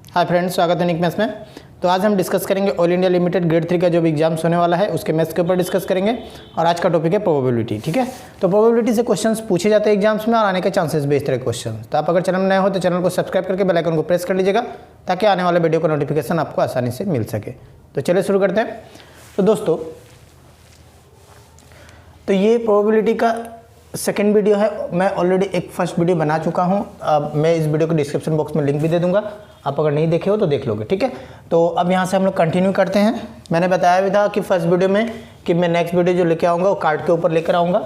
Hi friends, स्वागत है निक maths में। तो आज हम डिस्कस करेंगे ऑल इंडिया लिमिटेड ग्रेड 3 का जो भी एग्जाम्स होने वाला है उसके मैथ्स के ऊपर डिस्कस करेंगे। और आज का टॉपिक है प्रोबेबिलिटी। ठीक है, तो प्रोबेबिलिटी से क्वेश्चंस पूछे जाते हैं एग्जाम्स में और आने के चांसेस भी इस तरह क्वेश्चन। तो आप अगर चैनल में नए हो तो चैनल को सब्सक्राइब करके बेल आइकन को प्रेस कर लीजिएगा ताकि आने वाले वीडियो का नोटिफिकेशन आपको आसानी से मिल सके। तो चलिए शुरू करते हैं। तो दोस्तों, तो ये प्रोबेबिलिटी का सेकेंड वीडियो है। मैं ऑलरेडी एक फर्स्ट वीडियो बना चुका हूँ। मैं इस वीडियो को डिस्क्रिप्शन बॉक्स में लिंक भी दे दूंगा, आप अगर नहीं देखे हो तो देख लोगे। ठीक है, तो अब यहाँ से हम लोग कंटिन्यू करते हैं। मैंने बताया भी था कि फर्स्ट वीडियो में कि मैं नेक्स्ट वीडियो जो लेके आऊँगा वो कार्ड के ऊपर लेकर आऊँगा।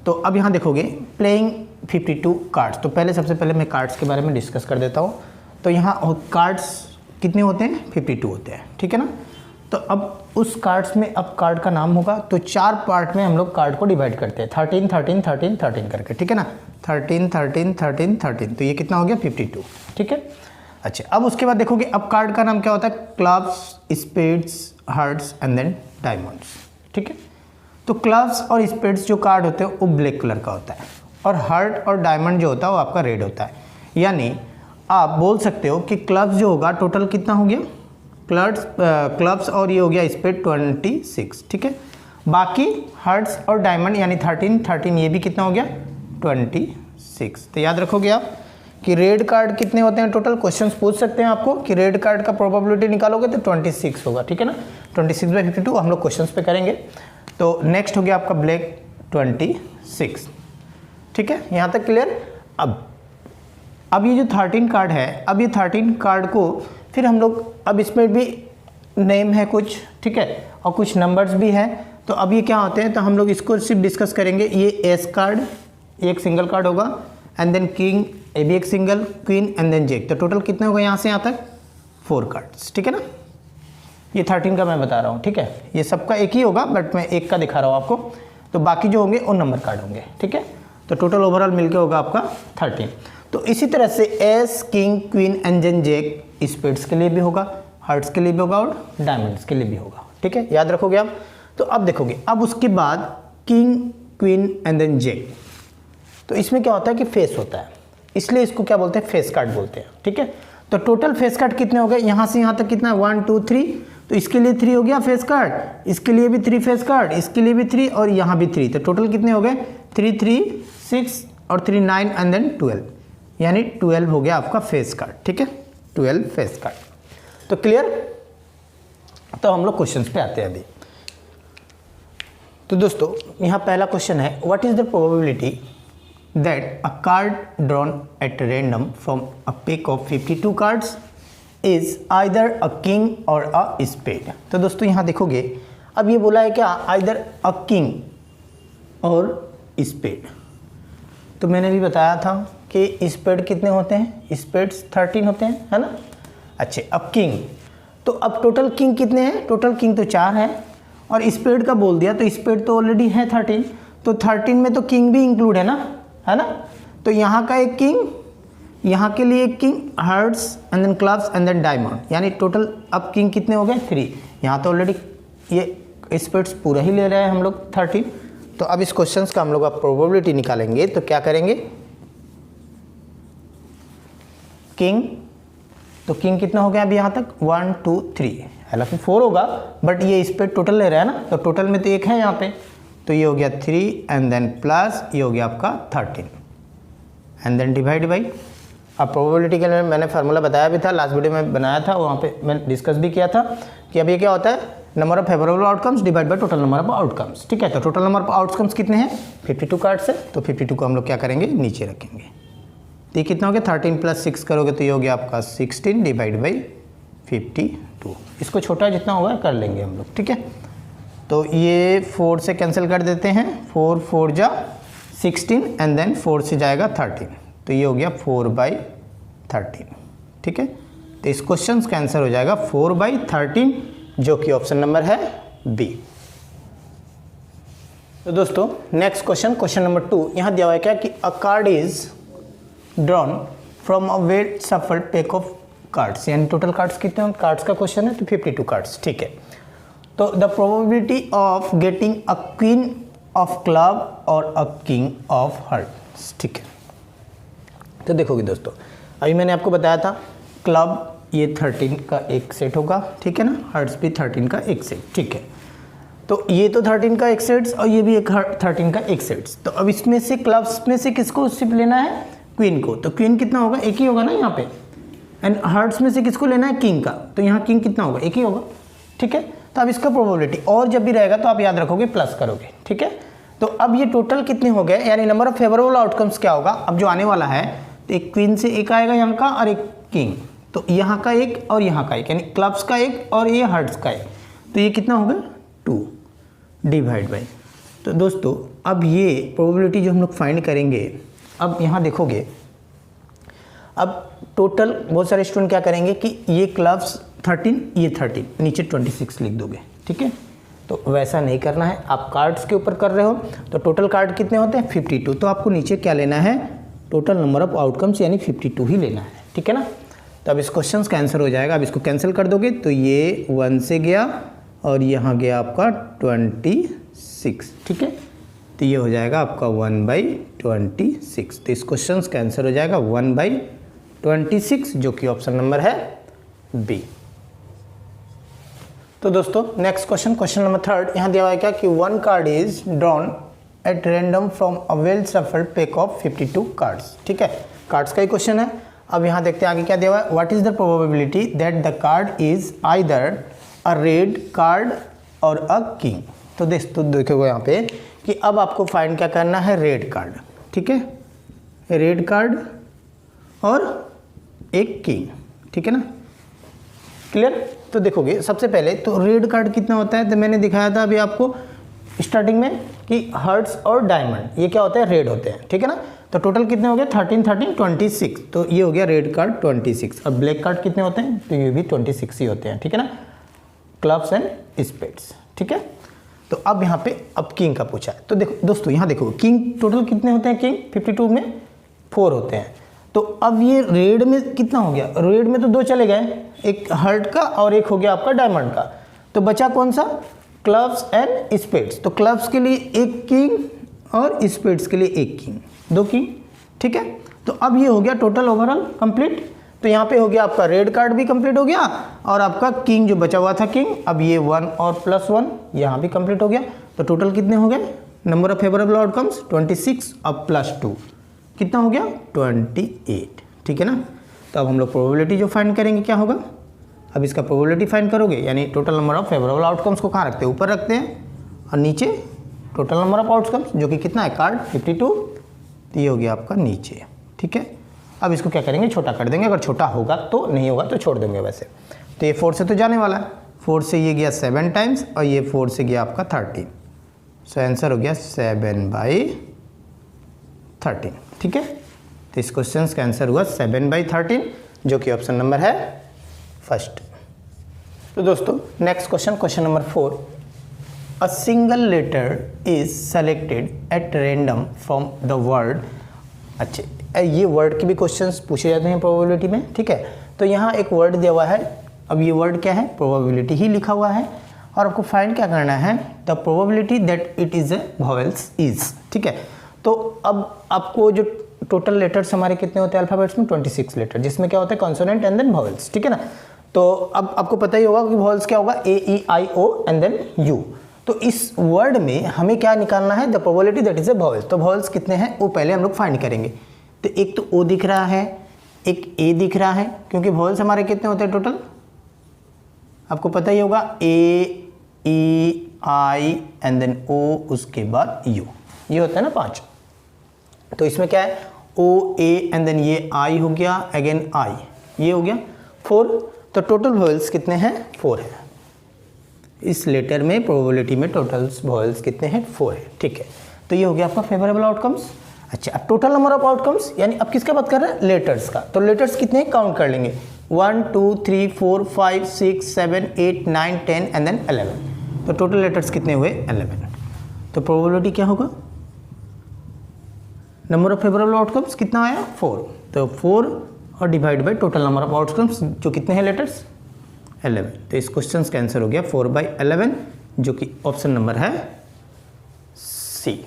तो अब यहाँ देखोगे प्लेइंग 52 कार्ड्स। तो पहले सबसे पहले मैं कार्ड्स के बारे में डिस्कस कर देता हूँ। तो यहाँ कार्ड्स कितने होते हैं? 52 होते हैं। ठीक है ना। तो अब उस कार्ड्स में अब कार्ड का नाम होगा तो 4 पार्ट में हम लोग कार्ड को डिवाइड करते हैं 13 13 13 13 करके। ठीक है ना, 13 13 13 13। तो ये कितना हो गया? 52। ठीक है। अच्छा, अब उसके बाद देखोगे अब कार्ड का नाम क्या होता है? Clubs, spades, hearts and then diamonds. ठीक है, तो क्लब्स और स्पेड्स जो कार्ड होते हैं वो ब्लैक कलर का होता है और हार्ट और डायमंड जो होता है वो आपका रेड होता है। यानी आप बोल सकते हो कि क्लब्स जो होगा टोटल कितना हो गया? क्लब्स और ये हो गया स्पेड 26। ठीक है, बाकी हार्ट्स और डायमंड यानी 13 13 ये भी कितना हो गया? 26। तो याद रखोगे आप कि रेड कार्ड कितने होते हैं टोटल। क्वेश्चंस पूछ सकते हैं आपको कि रेड कार्ड का प्रोबेबिलिटी निकालोगे तो 26 होगा। ठीक है ना, 26/52 हम लोग क्वेश्चंस पे करेंगे। तो नेक्स्ट हो गया आपका ब्लैक 26। ठीक है, यहाँ तक क्लियर। अब ये जो 13 कार्ड है, अब ये 13 कार्ड को फिर हम लोग अब इसमें भी नेम है कुछ, ठीक है, और कुछ नंबर्स भी हैं। तो अब ये क्या होते हैं तो हम लोग इसको सिर्फ डिस्कस करेंगे। ये एस कार्ड, ये एक सिंगल कार्ड होगा एंड देन किंग, ये भी एक single, queen and then jack. तो टोटल कितने होगा यहाँ से यहाँ तक? 4 कार्ड्स। ठीक है ना, ये 13 का मैं बता रहा हूँ। ठीक है, ये सबका एक ही होगा बट मैं एक का दिखा रहा हूँ आपको। तो बाकी जो होंगे वो नंबर कार्ड होंगे। ठीक है, तो टोटल ओवरऑल मिलकर होगा आपका 13। तो इसी तरह से ace, king, queen and then jack spades के लिए भी होगा, हार्ट्स के लिए भी होगा और डायमंड्स के लिए भी होगा। ठीक है, याद रखोगे आप। तो अब देखोगे अब उसके बाद king, queen and then jack. तो इसमें क्या होता है कि फेस होता है, इसलिए इसको क्या बोलते हैं? फेस कार्ड बोलते हैं। ठीक है, तो टोटल फेस कार्ड कितने हो गए? यहाँ से यहाँ तक कितना? 1 2 3। तो इसके लिए 3 हो गया फेस कार्ड, इसके लिए भी 3 फेस कार्ड, इसके लिए भी 3 और यहाँ भी 3। तो टोटल कितने हो गए? 3 3 6 और 3 9 एंड देन 12, यानी 12 हो गया आपका फेस कार्ड। ठीक है, 12 फेस कार्ड। तो क्लियर। तो हम लोग क्वेश्चंस पे आते हैं अभी। तो दोस्तों यहाँ पहला क्वेश्चन है, what is the probability that a card drawn at random from a pack of 52 cards is either a king और अ स्पेड। तो दोस्तों यहाँ देखोगे अब ये बोला है क्या? आइदर अ किंग और स्पेड। तो मैंने भी बताया था कि स्पेड कितने होते हैं? स्पेड्स 13 होते हैं, है ना। अच्छे, अब किंग, तो अब टोटल किंग कितने हैं? टोटल किंग तो 4 है और स्पेड का बोल दिया तो स्पेड तो ऑलरेडी है 13। तो 13 में तो किंग भी इंक्लूड है ना, है ना। तो यहाँ का एक किंग, यहाँ के लिए एक king, hearts and then clubs and then diamond, यानी टोटल अब किंग कितने हो गए? 3। यहाँ तो ऑलरेडी ये स्पेड्स पूरा ही ले रहे हैं हम लोग 13। तो अब इस क्वेश्चंस का हम लोग अब प्रोबेबिलिटी निकालेंगे। तो क्या करेंगे? किंग, तो किंग कितना हो गया अभी यहाँ तक? 1 2 3, हालांकि 4 होगा बट ये स्पेड टोटल ले रहा है ना, तो टोटल में तो एक है यहाँ पे। तो ये हो गया 3 एंड देन प्लस ये हो गया आपका 13 एंड देन डिवाइड बाई। अब प्रोबेबिलिटी के लिए मैंने फार्मूला बताया भी था, लास्ट वीडियो में बनाया था, वहाँ पे मैंने डिस्कस भी किया था कि अब ये क्या होता है? Number of favourable outcomes divide by total number of outcomes. ठीक है, तो टोटल नंबर ऑफ आउटकम्स कितने हैं? 52 कार्ड्स है। तो 52 को हम लोग क्या करेंगे? नीचे रखेंगे। तो ये कितना हो गया? 13 + 6 करोगे तो ये हो गया आपका 16 डिवाइड बाई 52। इसको छोटा जितना होगा कर लेंगे हम लोग। ठीक है, तो ये 4 से कैंसिल कर देते हैं, 4 4 जा 16 एंड देन 4 से जाएगा 13, तो ये हो गया 4/13। ठीक है, तो इस क्वेश्चन का आंसर हो जाएगा 4/13, जो कि ऑप्शन नंबर है बी। तो दोस्तों नेक्स्ट क्वेश्चन नंबर 2, यहाँ दिया हुआ है क्या कि अ card is drawn from a well shuffled pack of cards, यानी टोटल कार्ड्स कितने हैं? कार्ड्स का क्वेश्चन है तो 52 कार्ड्स। ठीक है, तो the probability of getting a queen of club और अ किंग ऑफ हार्ट्स। ठीक है, तो देखोगे दोस्तों अभी मैंने आपको बताया था क्लब ये 13 का एक सेट होगा, ठीक है ना, हर्ट्स भी 13 का एक सेट, ठीक है। तो ये तो 13 का एक सेट्स और ये भी एक 13 का एक सेट्स। तो अब इसमें से क्लब्स में से किसको सिर्फ लेना है, क्वीन को। तो क्वीन कितना होगा, एक ही होगा ना यहाँ पे। एंड हार्ट्स में से किसको लेना है, किंग का। तो यहाँ किंग कितना होगा, एक ही होगा, ठीक है। तो अब इसका प्रोबेबिलिटी और जब भी रहेगा तो आप याद रखोगे प्लस करोगे, ठीक है। तो अब ये टोटल कितने हो गए, यानी नंबर ऑफ फेवरेबल आउटकम्स क्या होगा अब जो आने वाला है। तो एक क्वीन से एक आएगा यहाँ का और एक किंग, तो यहाँ का एक और यहाँ का एक, यानी क्लब्स का एक और ये हार्ट्स का एक। तो ये कितना होगा 2 डिवाइड बाई। तो दोस्तों अब ये प्रोबेबिलिटी जो हम लोग फाइंड करेंगे, अब यहाँ देखोगे, अब टोटल बहुत सारे स्टूडेंट क्या करेंगे कि ये क्लब्स 13, ये 13, नीचे 26 लिख दोगे, ठीक है। तो वैसा नहीं करना है, आप कार्ड्स के ऊपर कर रहे हो। तो टोटल कार्ड कितने होते हैं 52, तो आपको नीचे क्या लेना है, टोटल नंबर ऑफ आउटकम्स यानी 52 ही लेना है, ठीक है ना। तो अब इस क्वेश्चन का आंसर हो जाएगा। अब इसको कैंसिल कर दोगे तो ये 1 से गया और यहाँ गया आपका 26, ठीक है। तो ये हो जाएगा आपका 1/26। तो इस क्वेश्चन का आंसर हो जाएगा 1/26, जो कि ऑप्शन नंबर है बी। तो दोस्तों नेक्स्ट क्वेश्चन नंबर 3, यहाँ दिया हुआ है क्या कि 1 card is drawn at random from a well shuffled pack of 52 cards, ठीक है। कार्ड्स का ही क्वेश्चन है। अब यहाँ देखते हैं आगे क्या दिया हुआ है, what is the probability that the card is either a red card और अ किंग। तो देखोगे यहाँ पे कि अब आपको फाइंड क्या करना है, रेड कार्ड, ठीक है, रेड कार्ड और एक किंग, ठीक है ना, क्लियर। तो देखोगे सबसे पहले तो रेड कार्ड कितना होता है, तो मैंने दिखाया था अभी आपको स्टार्टिंग में कि हर्ट्स और डायमंड ये क्या होते हैं, रेड होते हैं, ठीक है ना। तो टोटल कितने हो गए 13 13 26, तो ये हो गया रेड कार्ड 26। और ब्लैक कार्ड कितने होते हैं, तो ये भी 26 ही होते हैं, ठीक है ना, क्लब्स एंड स्पेड्स, ठीक है। तो अब यहाँ पे अब किंग का पूछा है। तो देखो दोस्तों यहाँ देखो किंग टोटल कितने होते हैं, किंग 52 में 4 होते हैं। तो अब ये रेड में कितना हो गया, रेड में तो 2 चले गए, एक हर्ट का और एक हो गया आपका डायमंड का। तो बचा कौन सा, क्लब्स एंड स्पेड्स। तो क्लब्स के लिए एक किंग और स्पेड्स के लिए एक किंग, 2 किंग, ठीक है। तो अब ये हो गया टोटल ओवरऑल कंप्लीट। तो यहाँ पे हो गया आपका रेड कार्ड भी कंप्लीट हो गया और आपका किंग जो बचा हुआ था किंग, अब ये 1 और +1 यहाँ भी कंप्लीट हो गया। तो टोटल कितने हो गए, नंबर ऑफ फेवरेबल आउटकम्स 26 अब +2 कितना हो गया 28, ठीक है ना। तो अब हम लोग प्रोबेबिलिटी जो फाइंड करेंगे क्या होगा, अब इसका प्रोबेबिलिटी फाइंड करोगे, यानी total number of favourable outcomes को कहाँ रखते हैं, ऊपर रखते हैं और नीचे टोटल नंबर ऑफ आउटकम्स जो कि कितना है कार्ड 52, तो ये हो गया आपका नीचे, ठीक है। अब इसको क्या करेंगे, छोटा कर देंगे, अगर छोटा होगा तो, नहीं होगा तो छोड़ देंगे वैसे। तो ये 4 से तो जाने वाला है, 4 से ये गया 7 टाइम्स और ये 4 से गया आपका 13। सो आंसर हो गया 7/13, ठीक है। तो इस क्वेश्चन का आंसर हुआ 7/13, जो कि ऑप्शन नंबर है फर्स्ट। तो दोस्तों next question number 4, a single letter is selected at random from the word. अच्छे, ये वर्ड के भी क्वेश्चंस पूछे जाते हैं प्रोबेबिलिटी में, ठीक है। तो यहाँ एक वर्ड दिया हुआ है, अब ये वर्ड क्या है, प्रोबेबिलिटी ही लिखा हुआ है और आपको फाइंड क्या करना है, the probability that it is a vowels is, ठीक है। तो अब आपको जो टोटल लेटर्स हमारे कितने होते हैं अल्फाबेट्स में 26 लेटर, जिसमें क्या होता है कॉन्सोनेंट एंड देन वोवेल्स, ठीक है ना। तो अब आपको पता ही होगा कि वोवेल्स क्या होगा, A-E-I-O एंड देन U। तो इस वर्ड में हमें क्या निकालना है, the probability that is a vowels. तो वोवेल्स कितने हैं वो पहले हम लोग फाइंड करेंगे। तो एक तो O दिख रहा है, एक A दिख रहा है, क्योंकि वोवेल्स हमारे कितने होते हैं टोटल, आपको पता ही होगा A-E-I एंड देन O, उसके बाद U, ये होता है ना 5। तो इसमें क्या है O, A एंड देन ये I हो गया, अगेन I, ये हो गया 4। तो टोटल वोवेल्स कितने हैं, 4 है। इस लेटर में प्रोबेबिलिटी में टोटल वोवेल्स कितने हैं, 4 है, ठीक है। तो ये हो गया आपका फेवरेबल आउटकम्स। अच्छा, अब टोटल नंबर ऑफ आउटकम्स, यानी अब किसका बात कर रहे हैं, लेटर्स का। तो लेटर्स कितने हैं काउंट कर लेंगे, 1 2 3 4 5 6 7 8 9 10 एंड देन 11। तो टोटल लेटर्स कितने हुए 11। तो प्रोबेबिलिटी क्या होगा, नंबर ऑफ फेवरेबल आउटकम्स कितना आया 4। तो 4 और divide by total number of outcomes जो कितने हैं लेटर्स 11। तो इस क्वेश्चन का आंसर हो गया 4/11, जो कि ऑप्शन नंबर है सी।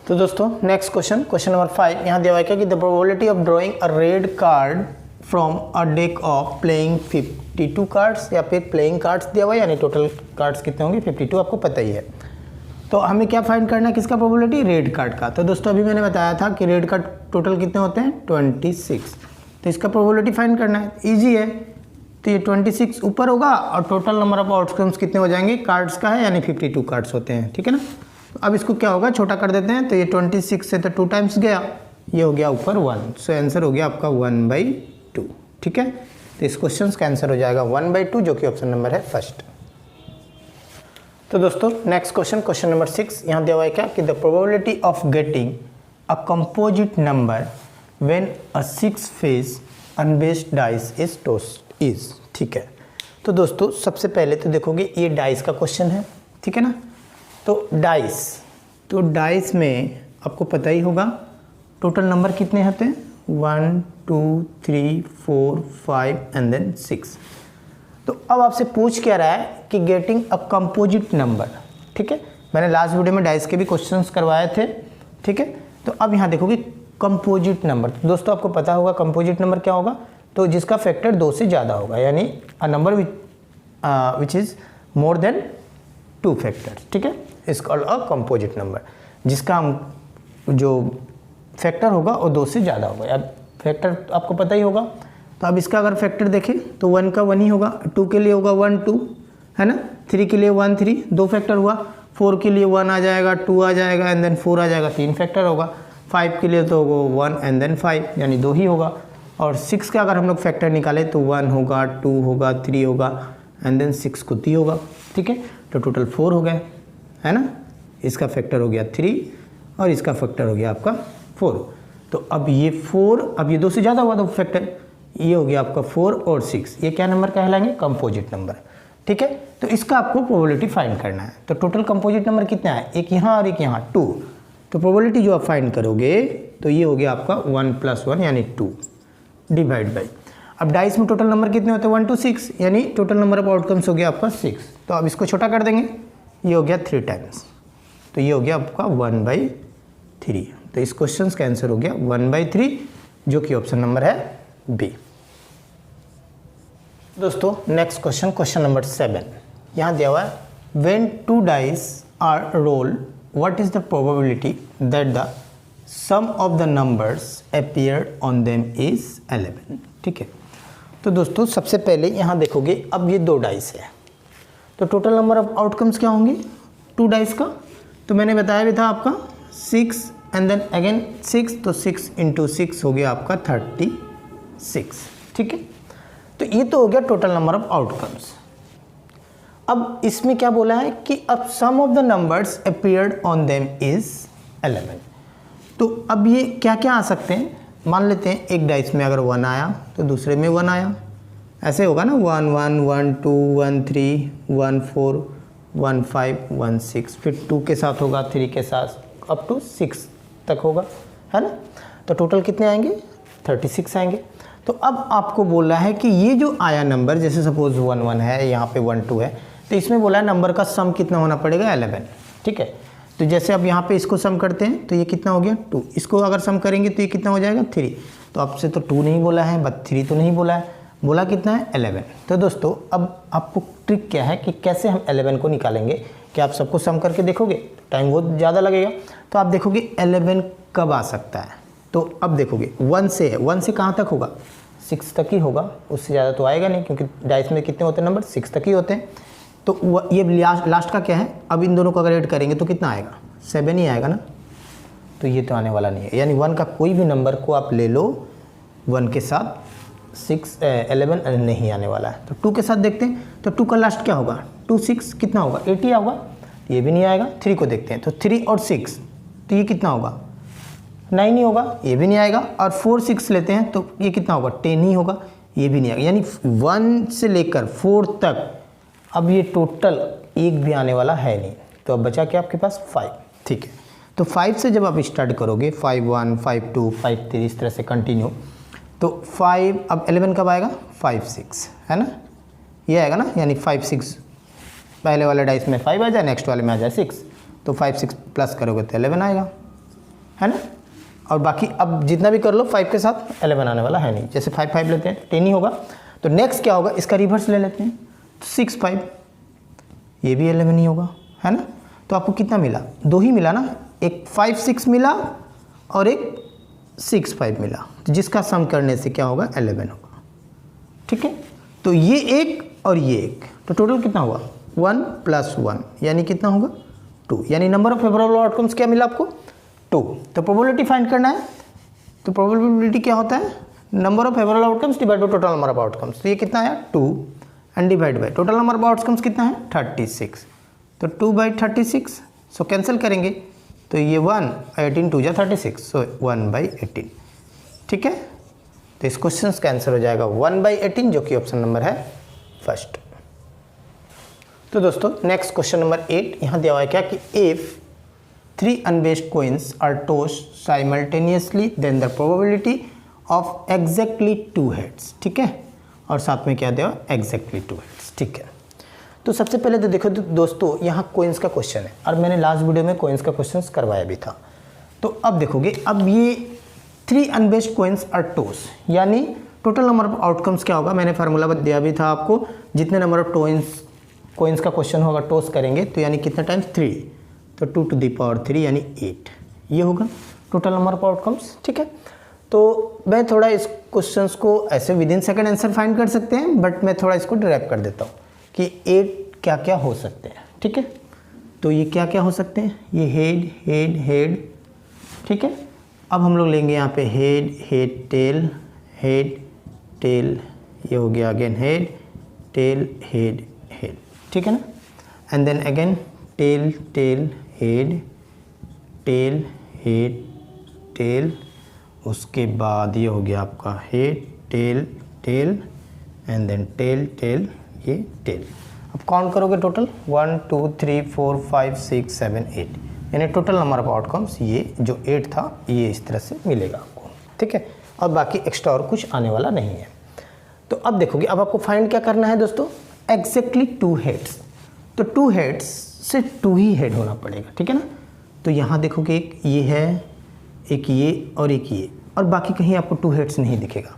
तो दोस्तों नेक्स्ट क्वेश्चन नंबर 5, यहाँ दिया हुआ है कि the probability of drawing a red card from a deck of playing 52 cards, या फिर प्लेइंग कार्ड्स दिया हुआ है, यानी टोटल कार्ड्स कितने होंगे 52, आपको पता ही है। तो हमें क्या फाइंड करना है, किसका प्रोबेबिलिटी, रेड कार्ड का। तो दोस्तों अभी मैंने बताया था कि रेड कार्ड टोटल कितने होते हैं 26, तो इसका प्रोबेबिलिटी फाइंड करना है, ईजी है। तो ये 26 ऊपर होगा और टोटल नंबर ऑफ आउटकम्स कितने हो जाएंगे, कार्ड्स का है, यानी 52 कार्ड्स होते हैं, ठीक है ना। तो अब इसको क्या होगा, छोटा कर देते हैं। तो ये 26 से तो 2 टाइम्स गया, ये हो गया ऊपर 1, सो आंसर हो गया आपका 1/2, ठीक है। तो इस क्वेश्चन का आंसर हो जाएगा 1/2, जो कि ऑप्शन नंबर है फर्स्ट। तो दोस्तों नेक्स्ट क्वेश्चन, क्वेश्चन नंबर 6, यहाँ दिया हुआ है क्या कि the probability of getting a composite number when a 6 face unbiased dice is tossed is, ठीक है। तो दोस्तों सबसे पहले तो देखोगे ये डाइस का क्वेश्चन है, ठीक है ना। तो डाइस में आपको पता ही होगा टोटल नंबर कितने होते हैं, 1 2 3 4 5 एंड देन 6। तो अब आपसे पूछ क्या रहा है कि गेटिंग अ कंपोजिट नंबर, ठीक है। मैंने लास्ट वीडियो में डाइस के भी क्वेश्चंस करवाए थे, ठीक है। तो अब यहाँ देखोगे कंपोजिट नंबर। तो दोस्तों आपको पता होगा कंपोजिट नंबर क्या होगा, तो जिसका फैक्टर 2 से ज़्यादा होगा, यानी a number which is more than 2 factors, ठीक है, is called a composite number. जिसका हम जो फैक्टर होगा वो 2 से ज़्यादा होगा। अब फैक्टर आपको पता ही होगा, तो अब इसका अगर फैक्टर देखें तो 1 का 1 ही होगा, 2 के लिए होगा 1 2, है ना, 3 के लिए 1 3, 2 फैक्टर हुआ, 4 के लिए 1 आ जाएगा, 2 आ जाएगा एंड देन 4 आ जाएगा, 3 फैक्टर होगा, 5 के लिए तो 1 एंड देन 5, यानी 2 ही होगा। और 6 का अगर हम लोग फैक्टर निकालें तो 1 होगा, 2 होगा, 3 होगा एंड देन 6 खुद ही होगा, ठीक है। तो टोटल 4 हो गए, है ना। इसका फैक्टर हो गया 3 और इसका फैक्टर हो गया आपका 4। तो अब ये 4, अब ये 2 से ज़्यादा हुआ तो फैक्टर, ये हो गया आपका 4 और 6, ये क्या नंबर कहलाएंगे, कंपोजिट नंबर, ठीक है। तो इसका आपको प्रोबेबिलिटी फाइंड करना है। तो टोटल कंपोजिट नंबर कितना है, एक यहाँ और एक यहाँ 2। तो प्रोबेबिलिटी जो आप फाइंड करोगे तो ये हो गया आपका 1 + 1 यानी 2 डिवाइड बाई, अब डाइस में टोटल नंबर कितने होते हैं 1 to 6, यानी टोटल नंबर ऑफ आउटकम्स हो गया आपका 6। तो अब इसको छोटा कर देंगे, ये हो गया 3 टाइम्स, तो ये हो गया आपका 1/3। तो इस क्वेश्चन का आंसर हो गया 1/3, जो कि ऑप्शन नंबर है बी। दोस्तों नेक्स्ट क्वेश्चन, क्वेश्चन नंबर 7, यहाँ दिया हुआ है when 2 dice are rolled what is the probability that the sum of the numbers appeared on them is 11, ठीक है। तो दोस्तों सबसे पहले यहाँ देखोगे, अब ये 2 डाइस है, तो टोटल नंबर ऑफ आउटकम्स क्या होंगे 2 डाइस का, तो मैंने बताया भी था आपका 6 एंड देन अगेन 6, तो 6 × 6 हो गया आपका 36, ठीक है। तो ये तो हो गया टोटल नंबर ऑफ आउटकम्स। अब इसमें क्या बोला है कि अब some of the numbers appeared on them is 11। तो अब ये क्या क्या आ सकते हैं, मान लेते हैं एक डाइस में अगर 1 आया तो दूसरे में 1 आया, ऐसे होगा ना, 1 1 1 2 1 3 1 4 1 5 1 6, फिर 2 के साथ होगा, 3 के साथ अप टू 6 तक होगा, है ना। तो टोटल कितने आएंगे 36 आएंगे। तो अब आपको बोला है कि ये जो आया नंबर, जैसे सपोज 1 1 है, यहाँ पे 1 2 है, तो इसमें बोला है नंबर का सम कितना होना पड़ेगा 11, ठीक है। तो जैसे अब यहाँ पे इसको सम करते हैं तो ये कितना हो गया 2, इसको अगर सम करेंगे तो ये कितना हो जाएगा 3। तो आपसे तो 2 नहीं बोला है, बट 3 तो नहीं बोला है, बोला कितना है 11। तो दोस्तों अब आपको ट्रिक क्या है कि कैसे हम 11 को निकालेंगे, कि आप सबको सम करके देखोगे, टाइम बहुत ज़्यादा लगेगा। तो आप देखोगे 11 कब आ सकता है, तो अब देखोगे 1 से है, 1 से कहाँ तक होगा 6 तक ही होगा, उससे ज़्यादा तो आएगा नहीं, क्योंकि डाइस में कितने होते हैं नंबर 6 तक ही होते हैं। तो ये लास्ट का क्या है, अब इन दोनों को अगर ऐड करेंगे तो कितना आएगा 7 ही आएगा ना, तो ये तो आने वाला नहीं है। यानी 1 का कोई भी नंबर को आप ले लो, 1 के साथ 11 नहीं आने वाला है। तो 2 के साथ देखते हैं, तो 2 का लास्ट क्या होगा 2 6 कितना होगा 80 होगा, ये भी नहीं आएगा। 3 को देखते हैं, तो 3 और 6, तो ये कितना होगा 9 ही होगा, ये भी नहीं आएगा। और 4 6 लेते हैं तो ये कितना होगा 10 ही होगा, ये भी नहीं आएगा। यानी 1 से लेकर 4 तक अब ये टोटल एक भी आने वाला है नहीं। तो अब बचा क्या आपके पास 5, ठीक है। तो 5 से जब आप स्टार्ट करोगे 5 1 5 2 5 3 इस तरह से कंटिन्यू, तो 5 अब 11 कब आएगा 5 6, है ना, ये आएगा ना। यानी 5 6 पहले वाले डाइस में 5 आ जाए, नेक्स्ट वाले में आ जाए 6, तो 5 6 प्लस करोगे तो 11 आएगा, है ना। और बाकी अब जितना भी कर लो 5 के साथ 11 आने वाला है नहीं, जैसे 5 5 लेते हैं 10 ही होगा। तो नेक्स्ट क्या होगा, इसका रिवर्स ले लेते हैं, तो 6 5, ये भी 11 ही होगा, है ना। तो आपको कितना मिला, 2 ही मिला ना, एक 5 6 मिला और एक 6 5 मिला, तो जिसका सम करने से क्या होगा 11 होगा, ठीक है। तो ये एक और ये एक, तो टोटल कितना हुआ 1 + 1 यानी कितना होगा 2, यानी नंबर ऑफ फेवरेबल आउटकम्स क्या मिला आपको 2। तो प्रोबेबिलिटी फाइंड करना है, तो प्रोबेबिलिटी क्या होता है, number of favourable outcomes divide by total number of outcomes. तो ये कितना आया 2 and divide by total number of outcomes कितना है 36, तो 2/36, सो कैंसिल करेंगे, तो ये 1 18 2 36, सो 1/18, ठीक है। तो इस क्वेश्चन का आंसर हो जाएगा 1/18, जो कि ऑप्शन नंबर है फर्स्ट। तो दोस्तों नेक्स्ट क्वेश्चन नंबर 8 यहाँ दिया हुआ है क्या कि if 3 unbiased coins are tossed simultaneously then the probability of exactly 2 heads, ठीक है, और साथ में क्या दिया exactly 2 heads, ठीक है। तो सबसे पहले तो देखो दोस्तों यहाँ कोइंस का क्वेश्चन है, और मैंने लास्ट वीडियो में कोइंस का क्वेश्चन करवाया भी था। तो अब देखोगे, अब ये 3 अनबेस्ड coins are tossed यानी टोटल नंबर ऑफ आउटकम्स क्या होगा, मैंने फार्मूला दिया भी था आपको, जितने नंबर ऑफ कोइंस का क्वेश्चन होगा टॉस करेंगे तो यानी कितना टाइम्स 3, तो 2 to the power 3 यानी 8, ये होगा टोटल नंबर ऑफ आउटकम्स, ठीक है। तो मैं थोड़ा इस क्वेश्चंस को ऐसे with in second answer find कर सकते हैं, बट मैं थोड़ा इसको डिराइव कर देता हूँ कि 8 क्या क्या हो सकते हैं, ठीक है। तो ये क्या क्या हो सकते हैं, ये हेड हेड हेड, ठीक है। अब हम लोग लेंगे यहाँ पे head head tail head tail, ये हो गया again head tail head head, ठीक है ना। And then again tail tail head tail head tail, उसके बाद ये हो गया आपका head tail tail and then tail tail, ये टेल। अब काउंट करोगे टोटल 1 2 3 4 5 6 7 8, यानी टोटल नंबर ऑफ आउटकम्स ये जो 8 था ये इस तरह से मिलेगा आपको, ठीक है। और बाकी एक्स्ट्रा और कुछ आने वाला नहीं है। तो अब देखोगे, अब आपको फाइंड क्या करना है दोस्तों, एग्जैक्टली 2 हेड्स। तो 2 हेड्स से 2 ही हेड होना पड़ेगा, ठीक है ना। तो यहाँ देखोगे एक ये है, एक ये और एक ये, और बाकी कहीं आपको 2 हेड्स नहीं दिखेगा।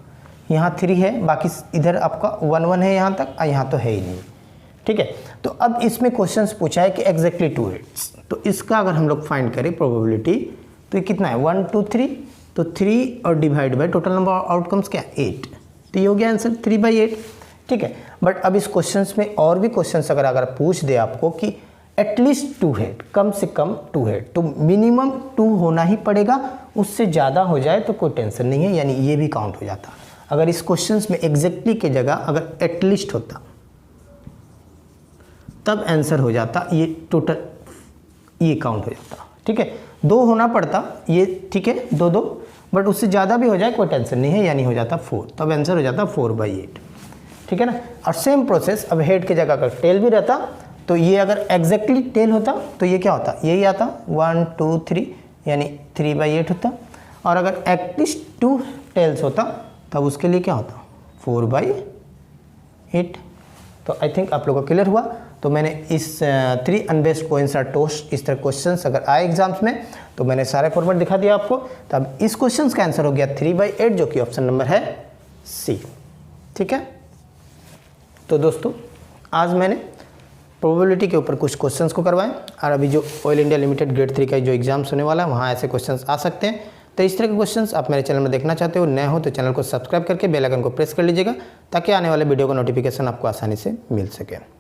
यहाँ 3 है, बाकी इधर आपका 1 1 है यहाँ तक, और यहाँ तो है ही नहीं, ठीक है। तो अब इसमें क्वेश्चंस पूछा है कि एग्जैक्टली 2 हेड्स, तो इसका अगर हम लोग फाइंड करें प्रोबेबिलिटी, तो ये कितना है 1 2 3, तो 3 और divide by total number of outcomes क्या 8, तो ये हो गया आंसर 3/8, ठीक है। बट अब इस क्वेश्चंस में और भी क्वेश्चंस अगर पूछ दे आपको कि एटलीस्ट 2 हेड, कम से कम 2 हेड, तो मिनिमम 2 होना ही पड़ेगा, उससे ज़्यादा हो जाए तो कोई टेंशन नहीं है, यानी ये भी काउंट हो जाता। अगर इस क्वेश्चंस में एग्जैक्टली की जगह अगर एटलीस्ट होता तब आंसर हो जाता, ये टोटल ये काउंट हो जाता, ठीक है। 2 होना पड़ता ये, ठीक है, 2 2, बट उससे ज़्यादा भी हो जाए कोई टेंशन नहीं है, यानी हो जाता 4, तब आंसर हो जाता 4/8, ठीक है ना। और सेम प्रोसेस, अब हेड की जगह अगर टेल भी रहता, तो ये अगर एग्जैक्टली टेल होता तो ये क्या होता, यही आता 1 2 3 यानी 3/8 होता, और अगर एटलीस्ट 2 टेल्स होता तब उसके लिए क्या होता 4/8। तो आई थिंक आप लोगों को क्लियर हुआ। तो मैंने इस 3 अनबेस्ड coins are tossed, इस तरह क्वेश्चंस अगर आए एग्जाम्स में तो मैंने सारे फॉर्मेट दिखा दिया आपको। तो अब इस क्वेश्चन का आंसर हो गया 3/8, जो कि ऑप्शन नंबर है सी, ठीक है। तो दोस्तों आज मैंने प्रोबेबिलिटी के ऊपर कुछ क्वेश्चंस को करवाएं, और अभी जो ऑयल इंडिया लिमिटेड ग्रेड 3 का जो एग्जाम्स होने वाला है वहाँ ऐसे क्वेश्चंस आ सकते हैं। तो इस तरह के क्वेश्चंस आप मेरे चैनल में देखना चाहते हो, नए हो तो चैनल को सब्सक्राइब करके बेल आइकन को प्रेस कर लीजिएगा, ताकि आने वाले वीडियो का नोटिफिकेशन आपको आसानी से मिल सके।